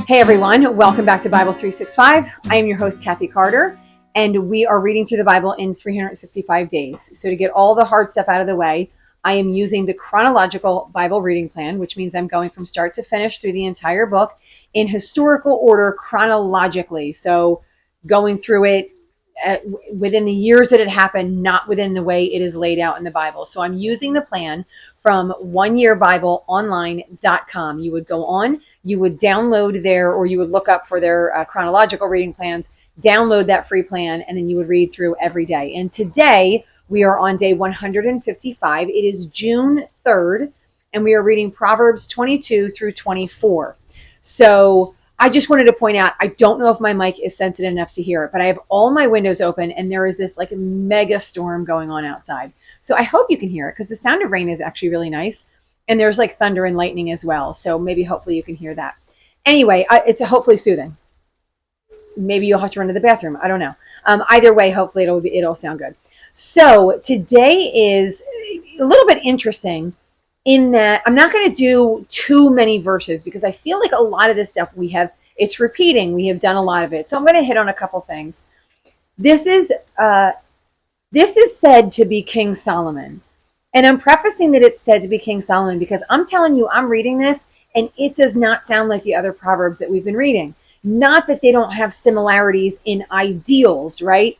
Hey everyone, welcome back to Bible 365. I am your host, Kathy Carter, and we are reading through the Bible in 365 days. So to get all the hard stuff out of the way, I am using the chronological Bible reading plan, which means I'm going from start to finish through the entire book in historical order chronologically. So going through it within the years that it happened, not within the way it is laid out in the Bible. So I'm using the plan from oneyearbibleonline.com. You would go on, you would download there, or you would look up for their chronological reading plans, download that free plan, and then you would read through every day. And today we are on day 155. It is June 3rd, and we are reading Proverbs 22 through 24. So I just wanted to point out, I don't know if my mic is sensitive enough to hear it, but I have all my windows open and there is this like mega storm going on outside. So I hope you can hear it because the sound of rain is actually really nice. And there's like thunder and lightning as well. So maybe hopefully you can hear that. Anyway, it's hopefully soothing. Maybe you'll have to run to the bathroom. I don't know. Either way, hopefully it'll sound good. So today is a little bit interesting in that I'm not going to do too many verses because I feel like a lot of this stuff it's repeating. We have done a lot of it. So I'm going to hit on a couple things. This is said to be King Solomon. And I'm prefacing that it's said to be King Solomon because I'm telling you, I'm reading this and it does not sound like the other Proverbs that we've been reading. Not that they don't have similarities in ideals, right?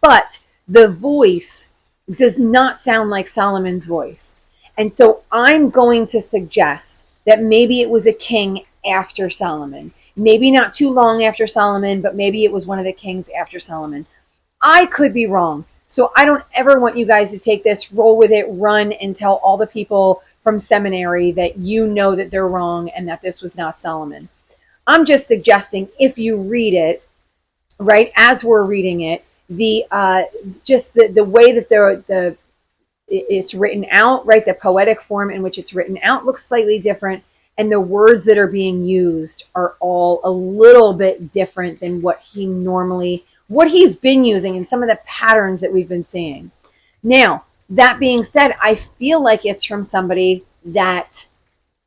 But the voice does not sound like Solomon's voice. And so I'm going to suggest that maybe it was a king after Solomon. Maybe not too long after Solomon, but maybe it was one of the kings after Solomon. I could be wrong. So I don't ever want you guys to take this, roll with it, run and tell all the people from seminary that you know that they're wrong and that this was not Solomon. I'm just suggesting if you read it, right, as we're reading it, the way that it's written out, right, the poetic form in which it's written out looks slightly different, and the words that are being used are all a little bit different than what he's been using and some of the patterns that we've been seeing. Now, that being said, I feel like it's from somebody that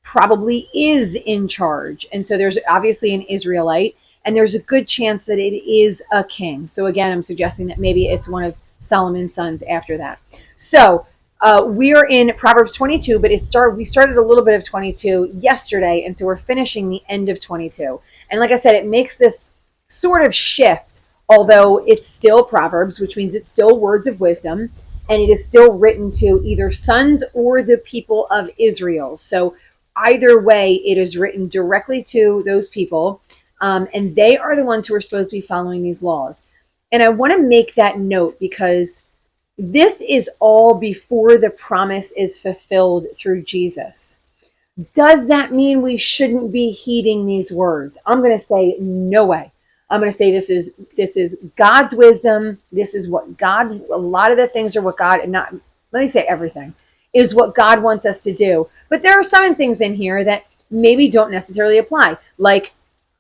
probably is in charge. And so there's obviously an Israelite, and there's a good chance that it is a king. So again, I'm suggesting that maybe it's one of Solomon's sons after that. So we are in Proverbs 22, but we started a little bit of 22 yesterday, and so we're finishing the end of 22. And like I said, it makes this sort of shift, although it's still Proverbs, which means it's still words of wisdom, and it is still written to either sons or the people of Israel. So either way, it is written directly to those people, and they are the ones who are supposed to be following these laws. And I want to make that note because this is all before the promise is fulfilled through Jesus. Does that mean we shouldn't be heeding these words? I'm going to say no way. I'm going to say this is God's wisdom. This is what God, a lot of the things are what God, and not, let me say everything, is what God wants us to do. But there are some things in here that maybe don't necessarily apply, like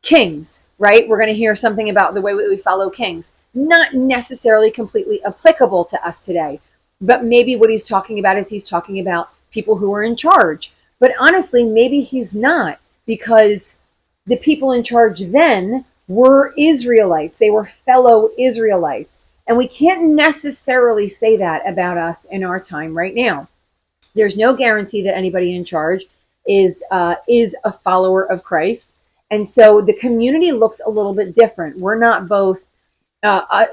kings, right? We're going to hear something about the way we follow kings. Not necessarily completely applicable to us today, but maybe what he's talking about is he's talking about people who are in charge. But honestly, maybe he's not, because the people in charge then were Israelites. They were fellow Israelites. And we can't necessarily say that about us in our time right now. There's no guarantee that anybody in charge is a follower of Christ. And so the community looks a little bit different. We're not both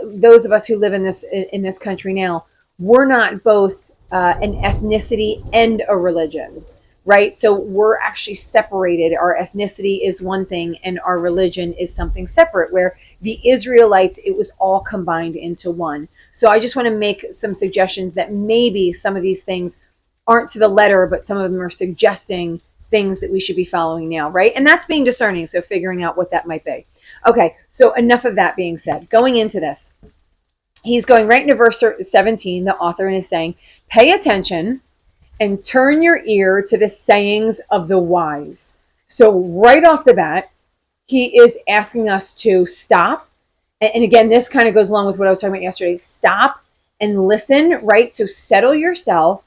those of us who live in this country now, we're not both an ethnicity and a religion, right? So we're actually separated. Our ethnicity is one thing and our religion is something separate, where the Israelites, it was all combined into one. So I just want to make some suggestions that maybe some of these things aren't to the letter, but some of them are suggesting things that we should be following now, right? And that's being discerning, so figuring out what that might be. Okay, so enough of that being said. Going into this, he's going right into verse 17, the author, and is saying, pay attention and turn your ear to the sayings of the wise. So right off the bat, he is asking us to stop. And again, this kind of goes along with what I was talking about yesterday. Stop and listen, right? So settle yourself.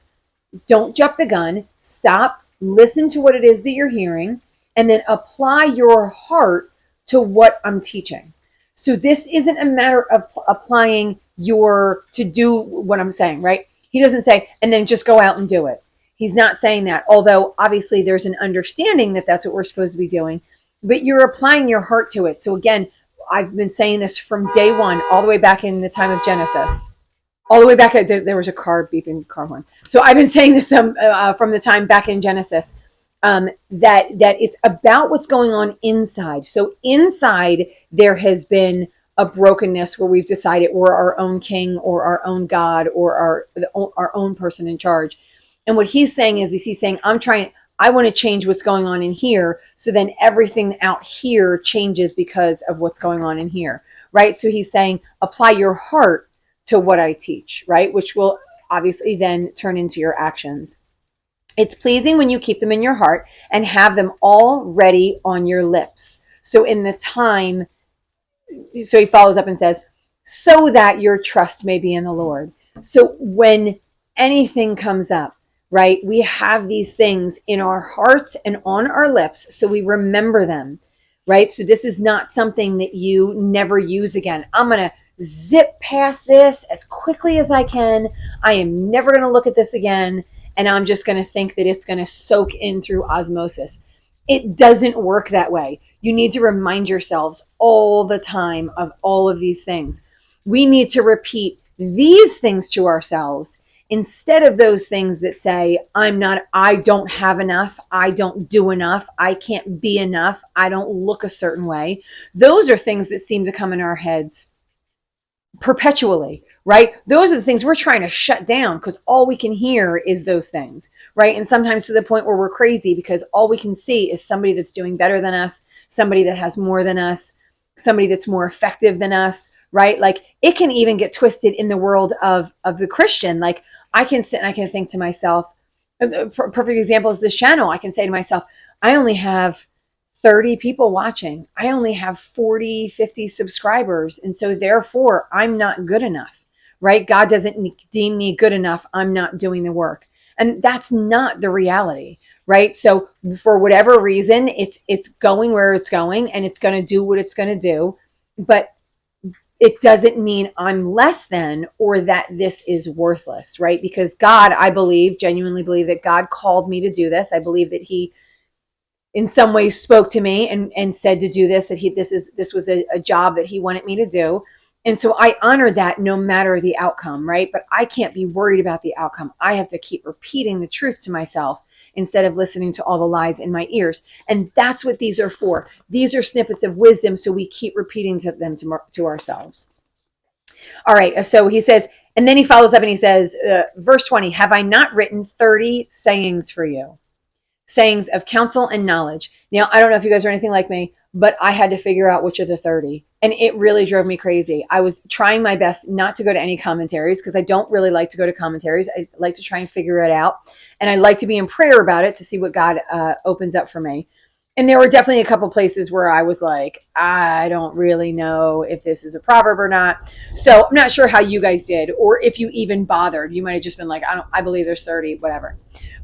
Don't jump the gun. Stop. Listen to what it is that you're hearing. And then apply your heart to what I'm teaching. So this isn't a matter of applying to do what I'm saying, right? He doesn't say, and then just go out and do it. He's not saying that, although obviously there's an understanding that that's what we're supposed to be doing, but you're applying your heart to it. So again, I've been saying this from day one, all the way back in the time of Genesis, all the way back. There was a car beeping car horn. So I've been saying this from the time back in Genesis, that it's about what's going on inside. So inside there has been a brokenness where we've decided we're our own king or our own God or our own person in charge. And what he's saying is he's saying, I want to change what's going on in here. So then everything out here changes because of what's going on in here. Right. So he's saying, apply your heart to what I teach, right? Which will obviously then turn into your actions. It's pleasing when you keep them in your heart and have them all ready on your lips. So in the time, so he follows up and says, so that your trust may be in the Lord. So when anything comes up, right, we have these things in our hearts and on our lips, so we remember them, right? So this is not something that you never use again. I'm going to zip past this as quickly as I can. I am never going to look at this again. And I'm just going to think that it's going to soak in through osmosis. It doesn't work that way. You need to remind yourselves all the time of all of these things. We need to repeat these things to ourselves instead of those things that say, I don't have enough, I don't do enough, I can't be enough, I don't look a certain way. Those are things that seem to come in our heads perpetually, right? Those are the things we're trying to shut down because all we can hear is those things, right? And sometimes to the point where we're crazy because all we can see is somebody that's doing better than us, somebody that has more than us, somebody that's more effective than us, right? Like it can even get twisted in the world of the Christian. Like I can sit and I can think to myself, a perfect example is this channel. I can say to myself, I only have 30 people watching. I only have 40, 50 subscribers. And so therefore I'm not good enough, right? God doesn't deem me good enough. I'm not doing the work. And that's not the reality, right? So for whatever reason, it's going where it's going and it's going to do what it's going to do. But it doesn't mean I'm less than or that this is worthless, right? Because God, I believe, genuinely believe that God called me to do this. I believe that he in some ways spoke to me and said to do this, that this was a job that he wanted me to do. And so I honor that no matter the outcome, right? But I can't be worried about the outcome. I have to keep repeating the truth to myself instead of listening to all the lies in my ears. And that's what these are for. These are snippets of wisdom, so we keep repeating them to ourselves. All right, so he says, and then he follows up and he says, verse 20, have I not written 30 sayings for you? Sayings of counsel and knowledge. Now, I don't know if you guys are anything like me, but I had to figure out which of the 30. And it really drove me crazy. I was trying my best not to go to any commentaries because I don't really like to go to commentaries. I like to try and figure it out. And I like to be in prayer about it to see what God opens up for me. And there were definitely a couple places where I was like, I don't really know if this is a proverb or not. So I'm not sure how you guys did, or if you even bothered. You might have just been like, I believe there's 30, whatever.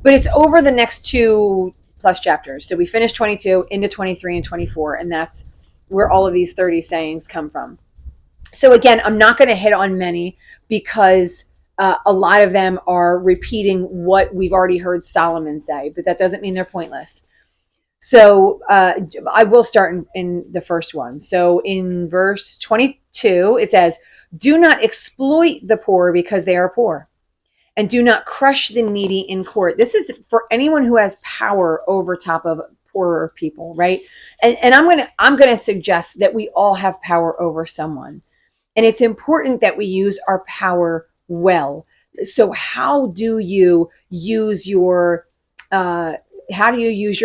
But it's over the next 2+ chapters. So we finished 22 into 23 and 24, and that's where all of these 30 sayings come from. So again, I'm not going to hit on many because a lot of them are repeating what we've already heard Solomon say, but that doesn't mean they're pointless. So I will start in the first one. So in verse 22, it says, do not exploit the poor because they are poor, and do not crush the needy in court. This is for anyone who has power over top of poorer people, right? And I'm gonna suggest that we all have power over someone. And it's important that we use our power well. So how do you use your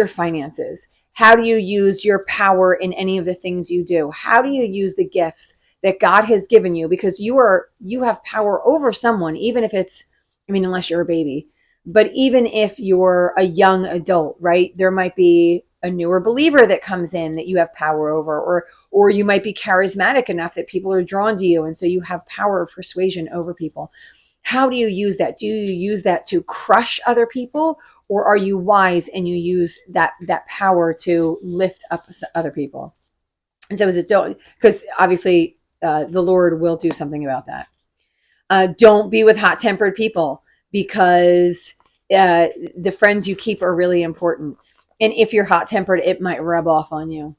finances? How do you use your power in any of the things you do? How do you use the gifts that God has given you? Because you have power over someone, even if it's, unless you're a baby, but even if you're a young adult, right? There might be a newer believer that comes in that you have power over, or you might be charismatic enough that people are drawn to you. And so you have power of persuasion over people. How do you use that? Do you use that to crush other people, or are you wise and you use that power to lift up other people? And so is it don't, because obviously the Lord will do something about that. Don't be with hot tempered people, because the friends you keep are really important. And if you're hot tempered, it might rub off on you.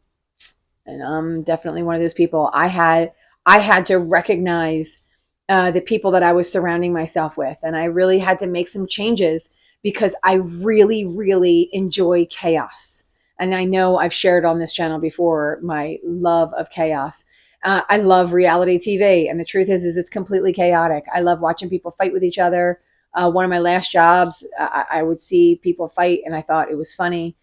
And I'm definitely one of those people. I had to recognize the people that I was surrounding myself with, and I really had to make some changes because I really, really enjoy chaos. And I know I've shared on this channel before my love of chaos. I love reality TV, and the truth is it's completely chaotic. I love watching people fight with each other. One of my last jobs, I would see people fight, and I thought it was funny.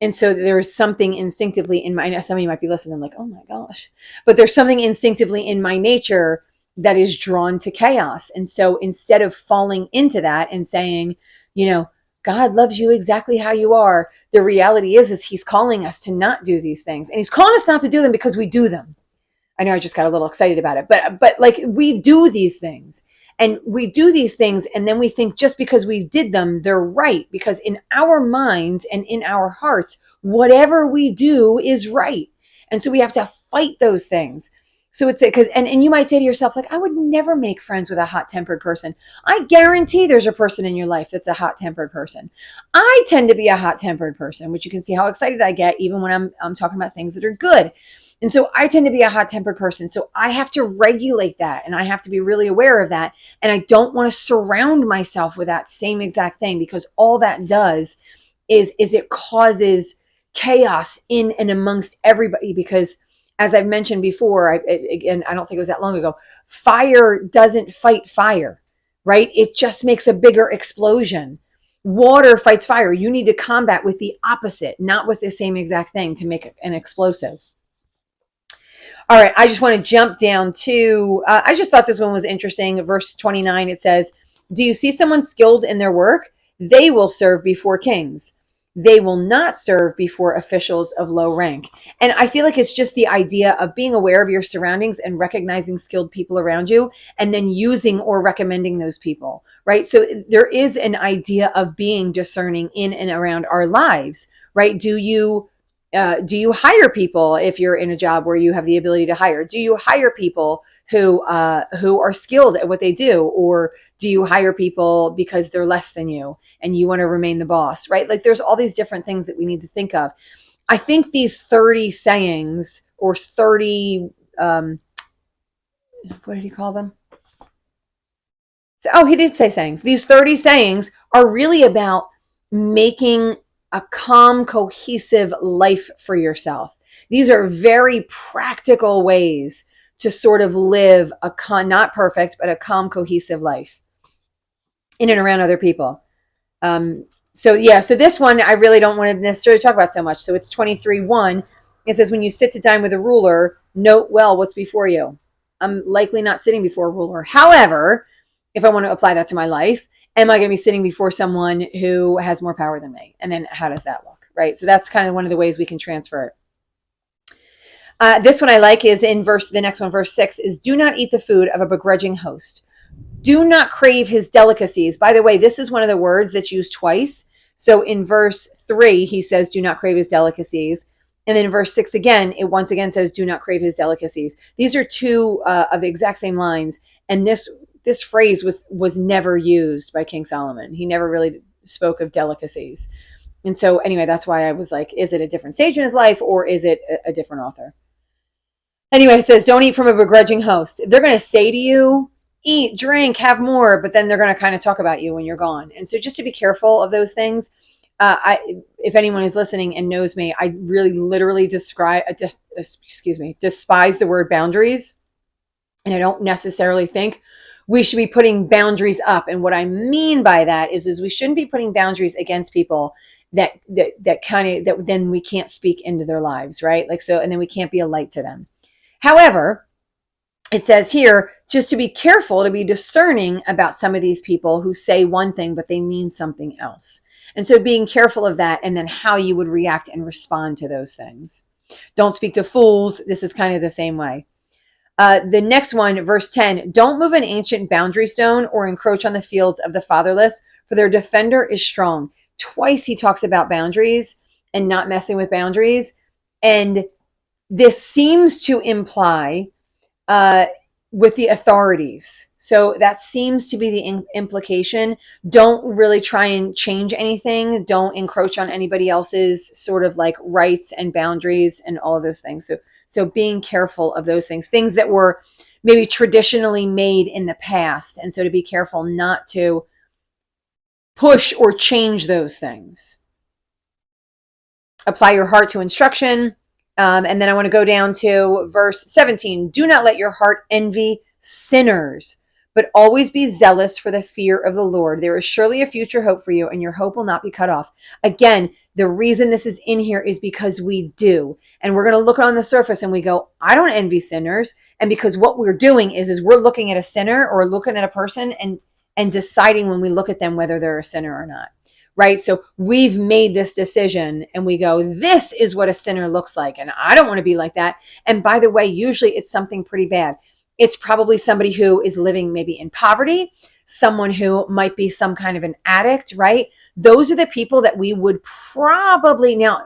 And so there's something instinctively in my, some of you might be listening like, oh my gosh, but there's something instinctively in my nature that is drawn to chaos. And so instead of falling into that and saying, you know, God loves you exactly how you are, the reality is he's calling us to not do these things. And he's calling us not to do them because we do them. I know I just got a little excited about it, but like we do these things, and we do these things, and then we think just because we did them, they're right. Because in our minds and in our hearts, whatever we do is right. And so we have to fight those things. So it's because, and you might say to yourself, like, I would never make friends with a hot tempered person. I guarantee there's a person in your life that's a hot tempered person. I tend to be a hot tempered person, which you can see how excited I get even when I'm talking about things that are good. And so I tend to be a hot tempered person. So I have to regulate that, and I have to be really aware of that. And I don't want to surround myself with that same exact thing, because all that does is it causes chaos in and amongst everybody. Because as I've mentioned before, again, I don't think it was that long ago, fire doesn't fight fire, right? It just makes a bigger explosion. Water fights fire. You need to combat with the opposite, not with the same exact thing to make an explosive. All right, I just want to jump down to, I just thought this one was interesting. Verse 29, it says, do you see someone skilled in their work? They will serve before kings. They will not serve before officials of low rank. And I feel like it's just the idea of being aware of your surroundings and recognizing skilled people around you, and then using or recommending those people, right? So there is an idea of being discerning in and around our lives, right? Do you hire people if you're in a job where you have the ability to hire? Do you hire people who are skilled at what they do, or do you hire people because they're less than you and you want to remain the boss? Right? Like there's all these different things that we need to think of. I think these 30 sayings, or 30, what did he call them? Oh, he did say sayings. These 30 sayings are really about making a calm, cohesive life for yourself. These are very practical ways to sort of live not perfect, but a calm, cohesive life in and around other people. So this one I really don't want to necessarily talk about so much. So it's 23:1. It says, when you sit to dine with a ruler, note well what's before you. I'm likely not sitting before a ruler. However, if I want to apply that to my life, am I going to be sitting before someone who has more power than me? And then how does that look, right? So that's kind of one of the ways we can transfer it. This one I like is in the next one, verse 6, is do not eat the food of a begrudging host. Do not crave his delicacies. By the way, this is one of the words that's used twice. So in verse 3, he says, do not crave his delicacies. And then in verse 6 again, it once again says, do not crave his delicacies. These are two of the exact same lines. And this phrase was never used by King Solomon. He never really spoke of delicacies. And so anyway, that's why I was like, is it a different stage in his life, or is it a different author? Anyway, it says, don't eat from a begrudging host. They're going to say to you, eat, drink, have more, but then they're going to kind of talk about you when you're gone. And so just to be careful of those things. If anyone is listening and knows me, I really literally despise the word boundaries. And I don't necessarily think we should be putting boundaries up. And what I mean by that is we shouldn't be putting boundaries against people that then we can't speak into their lives, right? Like, so, and then we can't be a light to them. However, it says here just to be careful, to be discerning about some of these people who say one thing, but they mean something else. And so being careful of that, and then how you would react and respond to those things. Don't speak to fools. This is kind of the same way. The next one, verse 10, don't move an ancient boundary stone or encroach on the fields of the fatherless, for their defender is strong. Twice he talks about boundaries and not messing with boundaries. And this seems to imply uh, with the authorities. So that seems to be the implication. Don't really try and change anything. Don't encroach on anybody else's sort of like rights and boundaries and all of those things. So being careful of those things that were maybe traditionally made in the past. And so to be careful not to push or change those things. Apply your heart to instruction. And then I want to go down to verse 17. Do not let your heart envy sinners, but always be zealous for the fear of the Lord. There is surely a future hope for you, and your hope will not be cut off. Again, the reason this is in here is because we do. And we're going to look on the surface and we go, I don't envy sinners. And because what we're doing is we're looking at a sinner or looking at a person and deciding when we look at them whether they're a sinner or not. Right? So we've made this decision and we go, this is what a sinner looks like. And I don't want to be like that. And by the way, usually it's something pretty bad. It's probably somebody who is living maybe in poverty, someone who might be some kind of an addict, right? Those are the people that we would probably, now,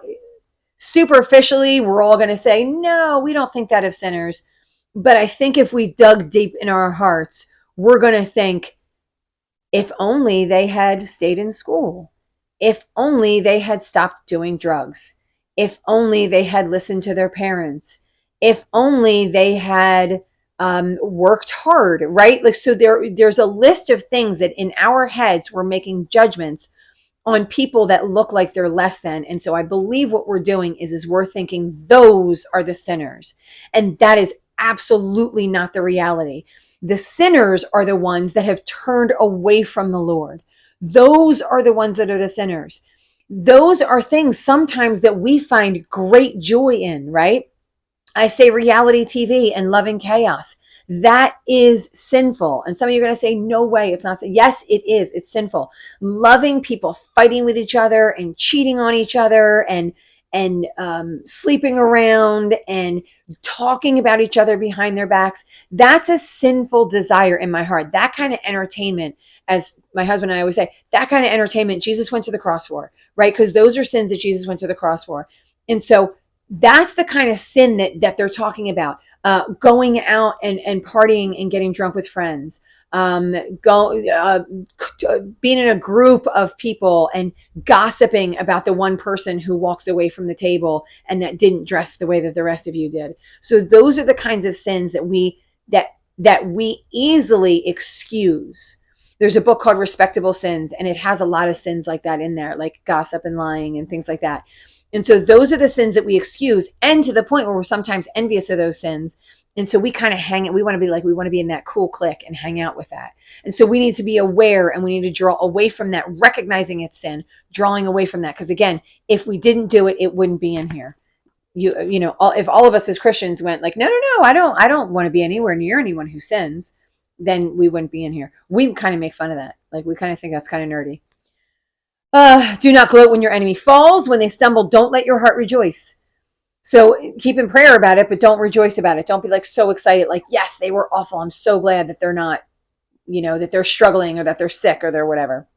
superficially, we're all going to say, no, we don't think that of sinners. But I think if we dug deep in our hearts, we're going to think, if only they had stayed in school. If only they had stopped doing drugs. If only they had listened to their parents. If only they had worked hard, right? Like, so there's a list of things that in our heads we're making judgments on people that look like they're less than. And so I believe what we're doing is we're thinking those are the sinners. And that is absolutely not the reality. The sinners are the ones that have turned away from the Lord. Those are the ones that are the sinners. Those are things sometimes that we find great joy in, right? I say reality TV and loving chaos. That is sinful. And some of you are going to say, no way, it's not. Yes, it is. It's sinful. Loving people, fighting with each other and cheating on each other and sleeping around and talking about each other behind their backs. That's a sinful desire in my heart. That kind of entertainment, as my husband and I always say, that kind of entertainment Jesus went to the cross for, right? Because those are sins that Jesus went to the cross for. And so that's the kind of sin that they're talking about. Going out and partying and getting drunk with friends, being in a group of people and gossiping about the one person who walks away from the table and that didn't dress the way that the rest of you did. So those are the kinds of sins that we easily excuse. There's a book called Respectable Sins, and it has a lot of sins like that in there, like gossip and lying and things like that. And so those are the sins that we excuse, and to the point where we're sometimes envious of those sins. And so we kind of hang it. We want to be in that cool clique and hang out with that. And so we need to be aware and we need to draw away from that, recognizing it's sin, drawing away from that. Because again, if we didn't do it, it wouldn't be in here. If all of us as Christians went like, no, I don't want to be anywhere near anyone who sins, then we wouldn't be in here. We kind of make fun of that. Like we kind of think that's kind of nerdy. Do not gloat when your enemy falls. When they stumble, don't let your heart rejoice. So keep in prayer about it, but don't rejoice about it. Don't be like so excited, like, yes, they were awful. I'm so glad that they're not, that they're struggling or that they're sick or they're whatever.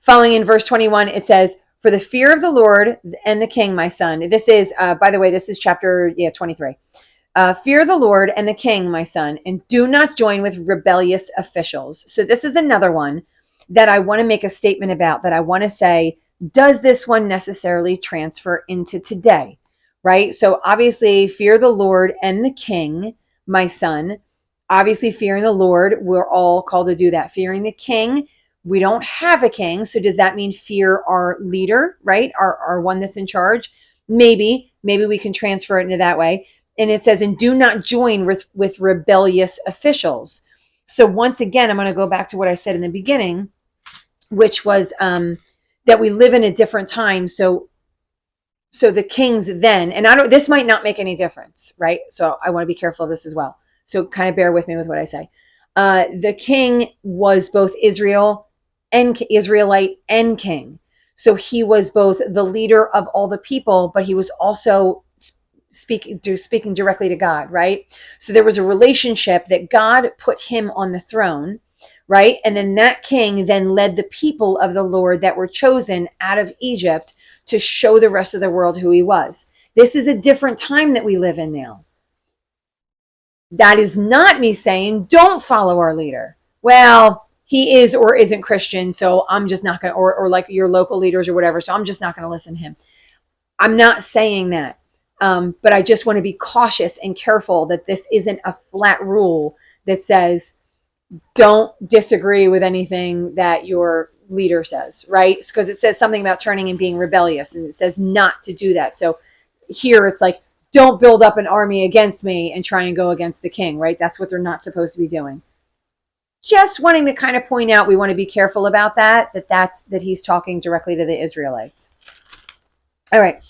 Following in verse 21, it says, for the fear of the Lord and the King, my son. This is, by the way, this is chapter 23. Fear the Lord and the King, my son, and do not join with rebellious officials. So this is another one that I want to make a statement about, that I want to say, does this one necessarily transfer into today? Right? So obviously, fear the Lord and the King, my son. Obviously, fearing the Lord, we're all called to do that. Fearing the King, we don't have a king. So does that mean fear our leader, right? Our one that's in charge? Maybe we can transfer it into that way. And it says, and do not join with rebellious officials. So once again, I'm going to go back to what I said in the beginning, which was that we live in a different time. So the kings then, and this might not make any difference, right? So I want to be careful of this as well. So kind of bear with me with what I say. The king was both Israelite and king. So he was both the leader of all the people, but he was also speaking directly to God, right? So there was a relationship that God put him on the throne, right? And then that king then led the people of the Lord that were chosen out of Egypt to show the rest of the world who he was. This is a different time that we live in now. That is not me saying don't follow our leader. Well, he is or isn't Christian, so I'm just not going to, or like your local leaders or whatever, so I'm just not going to listen to him. I'm not saying that. But I just want to be cautious and careful that this isn't a flat rule that says don't disagree with anything that your leader says, right? Because it says something about turning and being rebellious, and it says not to do that. So here it's like, don't build up an army against me and try and go against the king, right? That's what they're not supposed to be doing. Just wanting to kind of point out, we want to be careful about that he's talking directly to the Israelites. All right.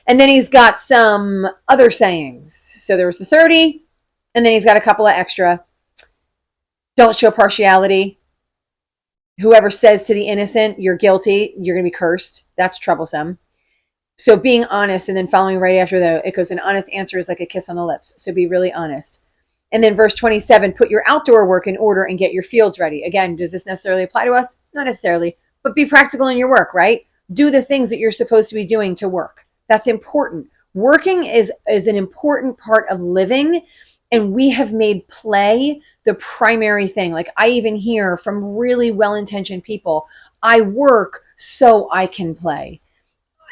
And then he's got some other sayings. So there was the 30, and then he's got a couple of extra. Don't show partiality. Whoever says to the innocent, you're guilty, you're going to be cursed. That's troublesome. So being honest, and then following right after that, it goes, an honest answer is like a kiss on the lips. So be really honest. And then verse 27, put your outdoor work in order and get your fields ready. Again, does this necessarily apply to us? Not necessarily, but be practical in your work, right? Do the things that you're supposed to be doing to work. That's important. Working is an important part of living, and we have made play the primary thing. Like I even hear from really well-intentioned people, I work so I can play.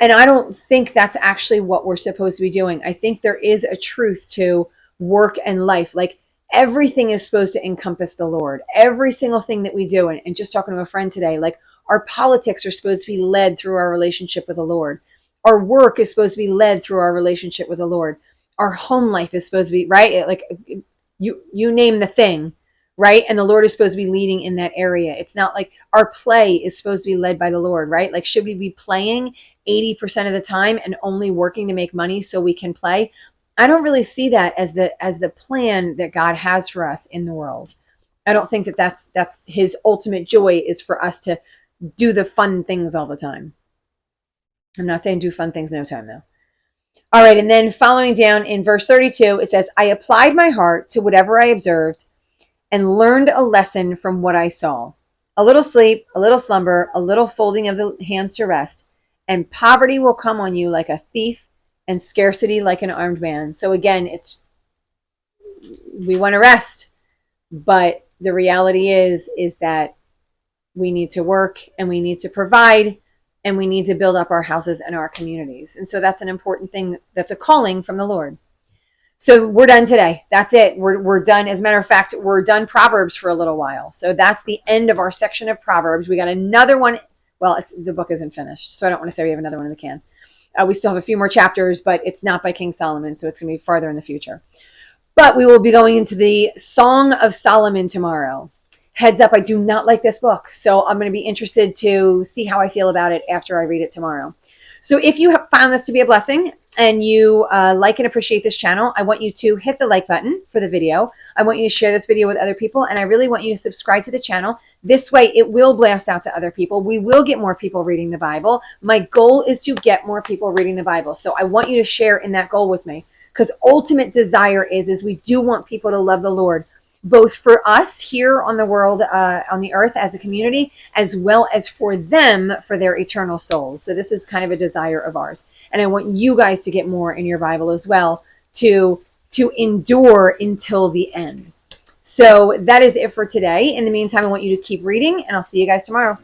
And I don't think that's actually what we're supposed to be doing. I think there is a truth to work and life. Like everything is supposed to encompass the Lord. Every single thing that we do. And just talking to a friend today, like our politics are supposed to be led through our relationship with the Lord. Our work is supposed to be led through our relationship with the Lord. Our home life is supposed to be, right? Like you name the thing, right? And the Lord is supposed to be leading in that area. It's not like our play is supposed to be led by the Lord, right? Like should we be playing 80% of the time and only working to make money so we can play? I don't really see that as the plan that God has for us in the world. I don't think that that's his ultimate joy, is for us to do the fun things all the time. I'm not saying do fun things no time though. All right, and then following down in verse 32, it says, I applied my heart to whatever I observed and learned a lesson from what I saw. A little sleep, a little slumber, a little folding of the hands to rest, and poverty will come on you like a thief and scarcity like an armed man. So again, we want to rest, but the reality is that we need to work and we need to provide and we need to build up our houses and our communities. And so that's an important thing. That's a calling from the Lord. So we're done today. That's it. We're done. As a matter of fact, we're done Proverbs for a little while. So that's the end of our section of Proverbs. We got another one. Well, the book isn't finished, so I don't want to say we have another one in the can. We still have a few more chapters, but it's not by King Solomon, so it's going to be farther in the future. But we will be going into the Song of Solomon tomorrow. Heads up, I do not like this book, so I'm going to be interested to see how I feel about it after I read it tomorrow. So if you have found this to be a blessing and you like and appreciate this channel, I want you to hit the like button for the video. I want you to share this video with other people, and I really want you to subscribe to the channel. This way it will blast out to other people. We will get more people reading the Bible. My goal is to get more people reading the Bible. So I want you to share in that goal with me, because ultimate desire is we do want people to love the Lord, both for us here on the world, on the earth as a community, as well as for them, for their eternal souls. So this is kind of a desire of ours. And I want you guys to get more in your Bible as well, to endure until the end. So that is it for today. In the meantime, I want you to keep reading, and I'll see you guys tomorrow.